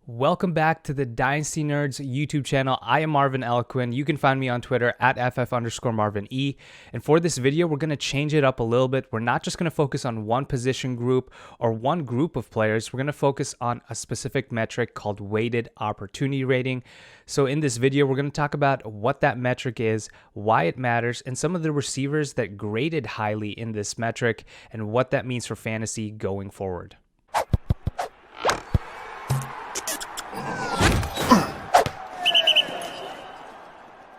Welcome back to the Dynasty Nerds YouTube channel. I am Marvin Elequin. You can find me on Twitter at @FF_MarvinE. And for this video, we're going to change it up a little bit. We're not just going to focus on one position group or one group of players. We're going to focus on a specific metric called weighted opportunity rating. So in this video, we're going to talk about what that metric is, why it matters, and some of the receivers that graded highly in this metric and what that means for fantasy going forward.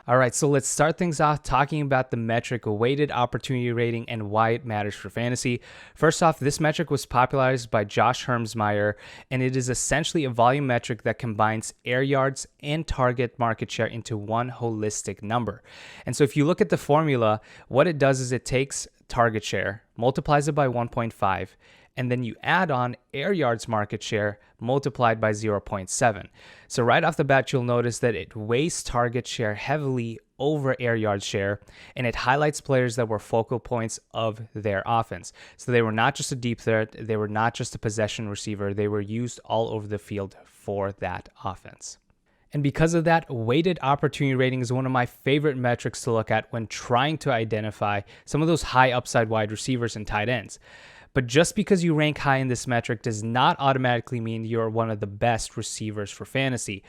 All right, so let's start things off talking about the metric weighted opportunity rating and why it matters for fantasy. First off, this metric was popularized by Josh Hermsmeyer, and it is essentially a volume metric that combines air yards and target market share into one holistic number. And so if you look at the formula, what it does is it takes target share, multiplies it by 1.5, and then you add on air yards market share multiplied by 0.7. So right off the bat, you'll notice that it weighs target share heavily over air yard share, and it highlights players that were focal points of their offense. So they were not just a deep threat, they were not just a possession receiver, they were used all over the field for that offense. And because of that, weighted opportunity rating is one of my favorite metrics to look at when trying to identify some of those high upside wide receivers and tight ends. But just because you rank high in this metric does not automatically mean you're one of the best receivers for fantasy.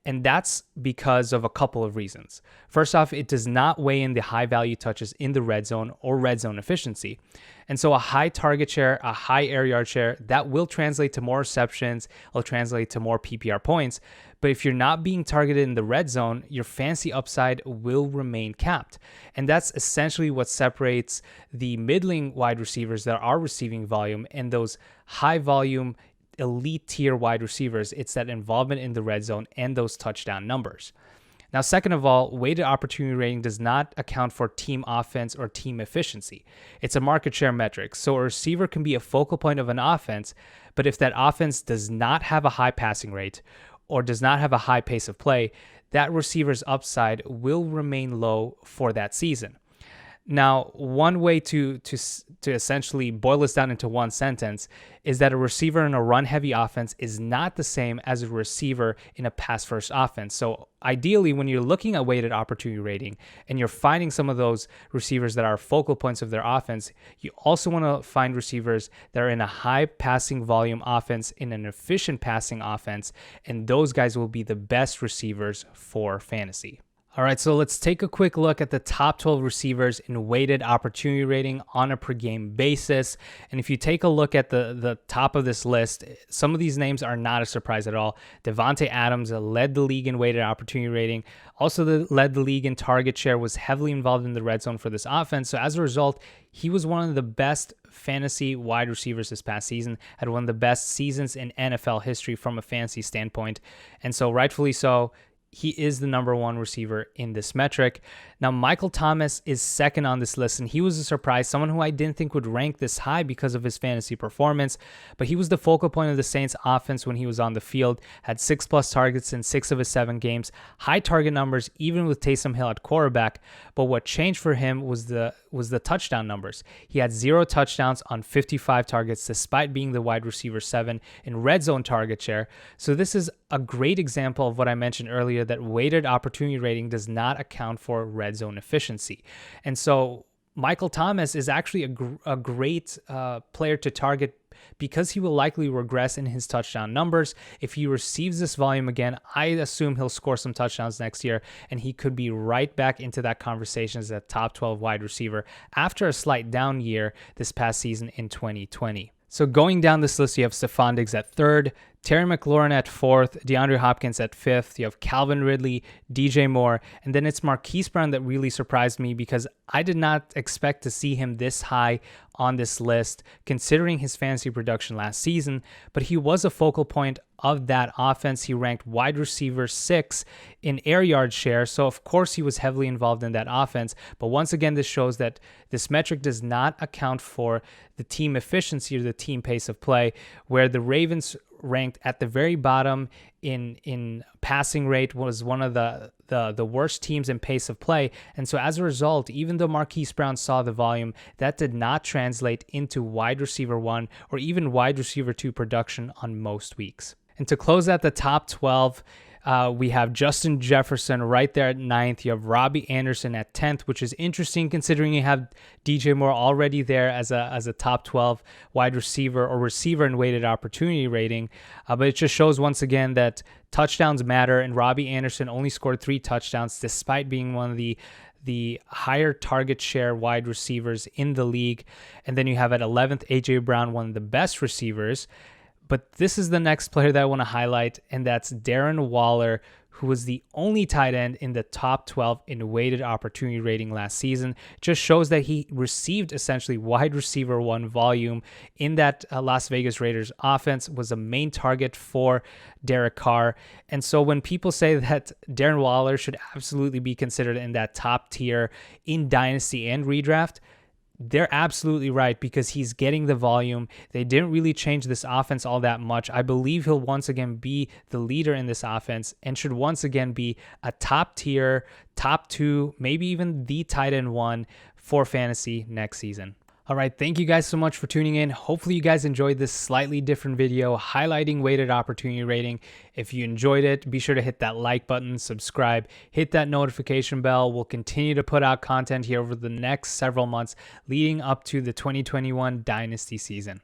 And that's because of a couple of reasons. First off, it does not weigh in the high value touches in the red zone or red zone efficiency. And so a high target share, a high air yard share, that will translate to more receptions, it'll translate to more PPR points. But if you're not being targeted in the red zone, your fantasy upside will remain capped. And that's essentially what separates the middling wide receivers that are receiving volume and those high volume elite tier wide receivers. It's that involvement in the red zone and those touchdown numbers. Now, second of all, weighted opportunity rating does not account for team offense or team efficiency. It's a market share metric. So a receiver can be a focal point of an offense, but if that offense does not have a high passing rate or does not have a high pace of play, that receiver's upside will remain low for that season. Now, one way to essentially boil this down into one sentence is that a receiver in a run-heavy offense is not the same as a receiver in a pass-first offense. So ideally, when you're looking at weighted opportunity rating and you're finding some of those receivers that are focal points of their offense, you also want to find receivers that are in a high passing volume offense, in an efficient passing offense, and those guys will be the best receivers for fantasy. All right, so let's take a quick look at the top 12 receivers in weighted opportunity rating on a per game basis. And if you take a look at the top of this list, some of these names are not a surprise at all. Davante Adams led the league in weighted opportunity rating, also led the league in target share, was heavily involved in the red zone for this offense. So as a result, he was one of the best fantasy wide receivers this past season, had one of the best seasons in NFL history from a fantasy standpoint. And so rightfully so, he is the number one receiver in this metric. Now, Michael Thomas is second on this list, and he was a surprise, someone who I didn't think would rank this high because of his fantasy performance, but he was the focal point of the Saints offense when he was on the field, had 6+ targets in 6 of his 7 games, high target numbers even with Taysom Hill at quarterback, but what changed for him was the touchdown numbers. He had 0 touchdowns on 55 targets despite being the wide receiver 7 in red zone target share. So this is a great example of what I mentioned earlier, that weighted opportunity rating does not account for red zone efficiency. And so Michael Thomas is actually a great player to target because he will likely regress in his touchdown numbers. If he receives this volume again, I assume he'll score some touchdowns next year, and he could be right back into that conversation as a top 12 wide receiver after a slight down year this past season in 2020. So going down this list, you have Stephon Diggs at 3rd, Terry McLaurin at 4th, DeAndre Hopkins at 5th, you have Calvin Ridley, DJ Moore, and then it's Marquise Brown that really surprised me because I did not expect to see him this high on this list considering his fantasy production last season, but he was a focal point of that offense. He ranked wide receiver 6 in air yard share, so of course he was heavily involved in that offense, but once again this shows that this metric does not account for the team efficiency or the team pace of play, where the Ravens ranked at the very bottom in passing rate, was one of the worst teams in pace of play. And so as a result, even though Marquise Brown saw the volume, that did not translate into wide receiver 1 or even wide receiver 2 production on most weeks. And to close out the top 12, we have Justin Jefferson right there at 9th. You have Robbie Anderson at 10th, which is interesting considering you have DJ Moore already there as a top 12 wide receiver or receiver in weighted opportunity rating. But it just shows once again that touchdowns matter, and Robbie Anderson only scored 3 touchdowns despite being one of the higher target share wide receivers in the league. And then you have at 11th, AJ Brown, one of the best receivers. But this is the next player that I want to highlight, and that's Darren Waller, who was the only tight end in the top 12 in weighted opportunity rating last season. Just shows that he received essentially wide receiver 1 volume in that Las Vegas Raiders offense, was a main target for Derek Carr. And so when people say that Darren Waller should absolutely be considered in that top tier in Dynasty and redraft, they're absolutely right, because he's getting the volume. They didn't really change this offense all that much. I believe he'll once again be the leader in this offense and should once again be a top tier, top 2, maybe even the tight end 1 for fantasy next season. All right, thank you guys so much for tuning in. Hopefully you guys enjoyed this slightly different video highlighting weighted opportunity rating. If you enjoyed it, be sure to hit that like button, subscribe, hit that notification bell. We'll continue to put out content here over the next several months leading up to the 2021 Dynasty season.